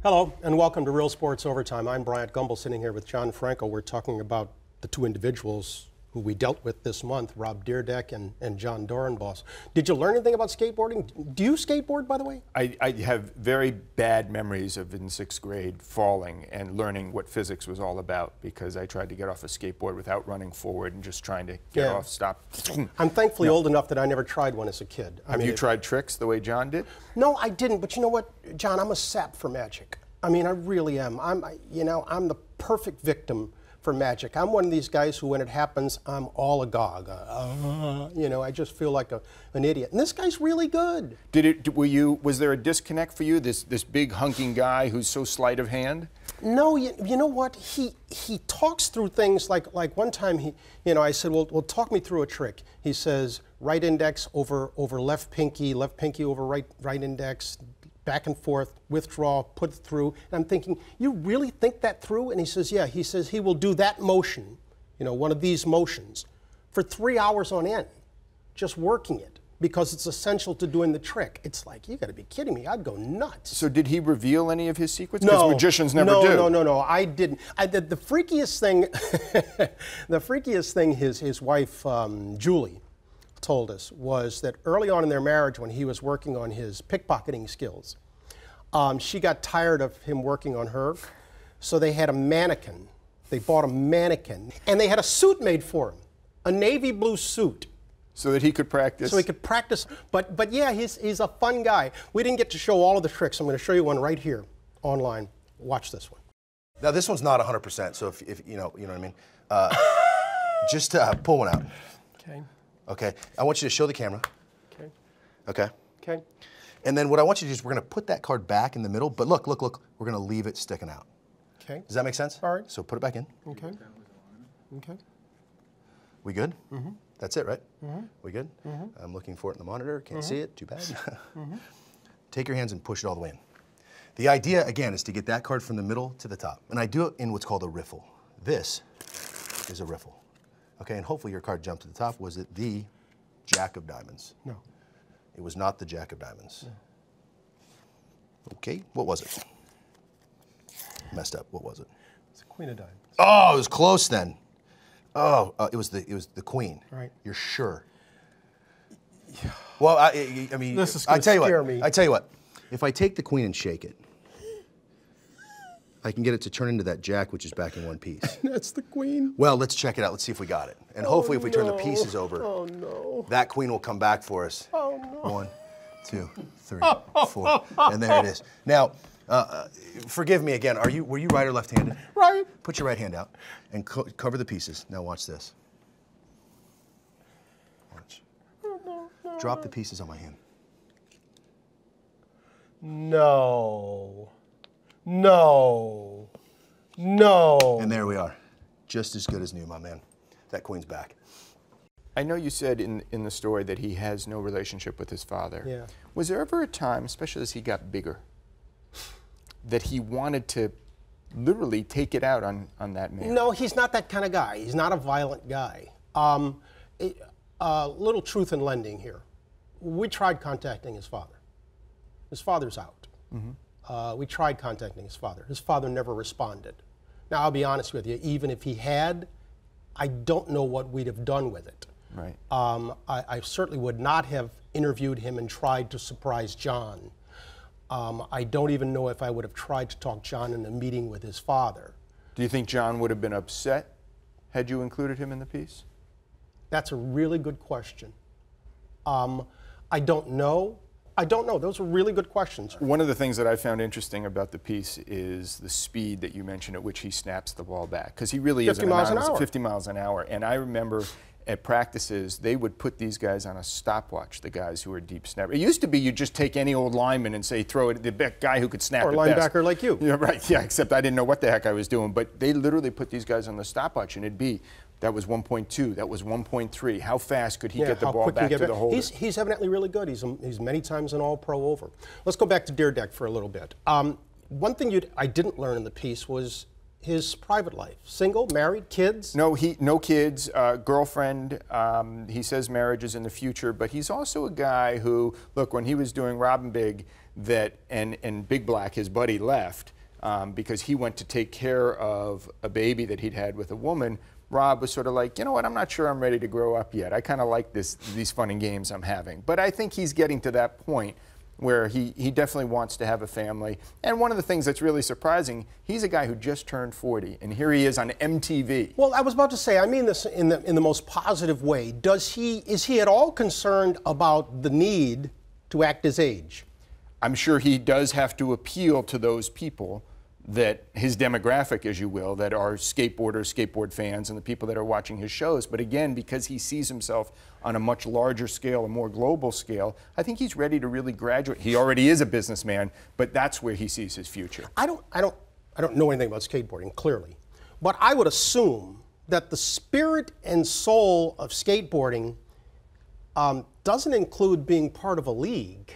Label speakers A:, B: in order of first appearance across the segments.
A: Hello, and welcome to Real Sports Overtime. I'm Bryant Gumbel, sitting here with John Franco. We're talking about the two individuals who we dealt with this month, Rob Dyrdek and Jon Dorenbos. Did you learn anything about skateboarding? Do you skateboard, by the way?
B: I have very bad memories of in 6th grade falling and learning what physics was all about, because I tried to get off a skateboard without running forward and just trying to get off, stop.
A: I'm thankfully old enough that I never tried one as a kid.
B: Have you tried tricks the way John did?
A: No, I didn't, but you know what, John, I'm a sap for magic. I mean, I really am. I'm the perfect victim for magic. I'm one of these guys who, when it happens, I'm all agog. I just feel like an idiot. And this guy's really good.
B: Was there a disconnect for you? This big hunking guy who's so sleight of hand?
A: No, you know what? He talks through things like one time I said, well, talk me through a trick. He says, right index over left pinky over right index, back and forth, withdraw, put it through. And I'm thinking, you really think that through? And he says, yeah. He says he will do that motion, one of these motions, for 3 hours on end, just working it, because it's essential to doing the trick. It's like, you got to be kidding me. I'd go nuts.
B: So did he reveal any of his secrets?
A: No.
B: Because magicians never do.
A: No, I didn't. The freakiest thing, his wife, Julie, told us was that early on in their marriage, when he was working on his pickpocketing skills, she got tired of him working on her, so they had a mannequin. They bought a mannequin, and they had a suit made for him, a navy blue suit.
B: So that he could practice? So
A: he could practice, but yeah, he's a fun guy. We didn't get to show all of the tricks. I'm going to show you one right here online. Watch this one.
C: Now this one's not 100%, so if you know what I mean. Just pull one out.
A: Okay.
C: Okay, I want you to show the camera.
A: Okay.
C: Okay.
A: Okay.
C: And then what I want you to do is we're going to put that card back in the middle, but look, we're going to leave it sticking out.
A: Okay.
C: Does that make sense?
A: All right.
C: So put it back in.
A: Okay. Okay.
C: We good?
A: Mm-hmm.
C: That's it, right?
A: Mm-hmm.
C: We good?
A: Mm-hmm.
C: I'm looking for it in the monitor. Can't see it. Too bad.
A: Mm-hmm.
C: Take your hands and push it all the way in. The idea, again, is to get that card from the middle to the top. And I do it in what's called a riffle. This is a riffle. Okay, and hopefully your card jumped to the top. Was it the Jack of Diamonds?
A: No.
C: It was not the Jack of Diamonds.
A: No.
C: Okay, what was it? Messed up. What was it?
A: It's a Queen of Diamonds.
C: Oh, it was close then. Oh, it was the Queen.
A: Right.
C: You're sure? Yeah. Well, I mean,
A: this is going to scare me.
C: I tell you what. If I take the Queen and shake it, I can get it to turn into that Jack, which is back in one piece.
A: That's the Queen?
C: Well, let's check it out. Let's see if we got it. And hopefully if we turn the pieces over, that Queen will come back for us.
A: Oh, no.
C: 1, 2, 3, 4. And there it is. Now, forgive me again. Were you right or left-handed?
A: Right.
C: Put your right hand out and cover the pieces. Now watch this. Watch. Drop the pieces on my hand.
A: No. No. No.
C: And there we are. Just as good as new, my man. That Queen's back.
B: I know you said in the story that he has no relationship with his father.
A: Yeah.
B: Was there ever a time, especially as he got bigger, that he wanted to literally take it out on that man?
A: No, he's not that kind of guy. He's not a violent guy. Little truth in lending here. We tried contacting his father. His father's out. Mm-hmm. We tried contacting his father. His father never responded. Now, I'll be honest with you, even if he had, I don't know what we'd have done with it.
B: Right.
A: I certainly would not have interviewed him and tried to surprise John. I don't even know if I would have tried to talk John in a meeting with his father.
B: Do you think John would have been upset had you included him in the piece?
A: That's a really good question. I don't know. Those are really good questions.
B: One of the things that I found interesting about the piece is the speed that you mentioned at which he snaps the ball back, because he really is
A: 50 miles an hour.
B: 50 miles an hour. And I remember at practices, they would put these guys on a stopwatch, the guys who are deep snapper. It used to be you just take any old lineman and say, throw it, the guy who could snap
A: or
B: it
A: linebacker
B: best.
A: like you.
B: Yeah, right, yeah, except I didn't know what the heck I was doing. But they literally put these guys on the stopwatch, and it'd be, that was 1.2, that was 1.3. How fast could he get the ball back to the holder?
A: He's evidently really good. He's many times an all-pro over. Let's go back to Dyrdek for a little bit. One thing I didn't learn in the piece was his private life? Single, married, kids?
B: No, no kids, girlfriend. He says marriage is in the future, but he's also a guy who, look, when he was doing Rob Big, and Big Black, his buddy, left because he went to take care of a baby that he'd had with a woman. Rob was sort of like, you know what, I'm not sure I'm ready to grow up yet. I kind of like these fun and games I'm having. But I think he's getting to that point where he definitely wants to have a family. And one of the things that's really surprising, he's a guy who just turned 40, and here he is on MTV.
A: Well, I was about to say, I mean this in the most positive way. Is he at all concerned about the need to act his age?
B: I'm sure he does have to appeal to those people, that his demographic, as you will, that are skateboarders, skateboard fans, and the people that are watching his shows. But again, because he sees himself on a much larger scale, a more global scale, I think he's ready to really graduate. He already is a businessman, but that's where he sees his future.
A: I don't know anything about skateboarding, clearly, but I would assume that the spirit and soul of skateboarding doesn't include being part of a league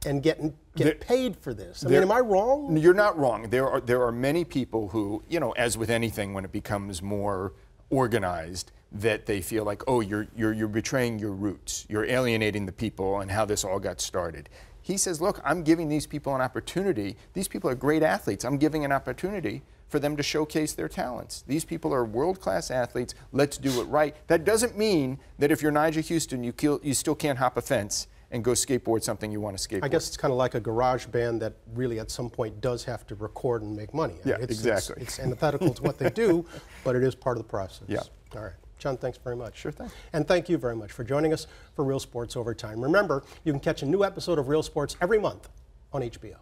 A: and get paid for this. I mean, am I wrong?
B: You're not wrong. There are many people who, you know, as with anything, when it becomes more organized, that they feel like, oh, you're betraying your roots. You're alienating the people and how this all got started. He says, look, I'm giving these people an opportunity. These people are great athletes. I'm giving an opportunity for them to showcase their talents. These people are world-class athletes. Let's do it right. That doesn't mean that if you're Nigel Houston, you still can't hop a fence and go skateboard something you want to skateboard.
A: I guess it's kind of like a garage band that really at some point does have to record and make money.
B: Yeah, exactly.
A: It's antithetical to what they do, but it is part of the process.
B: Yeah.
A: All right. John, thanks very much.
B: Sure thing.
A: And thank you very much for joining us for Real Sports Overtime. Remember, you can catch a new episode of Real Sports every month on HBO.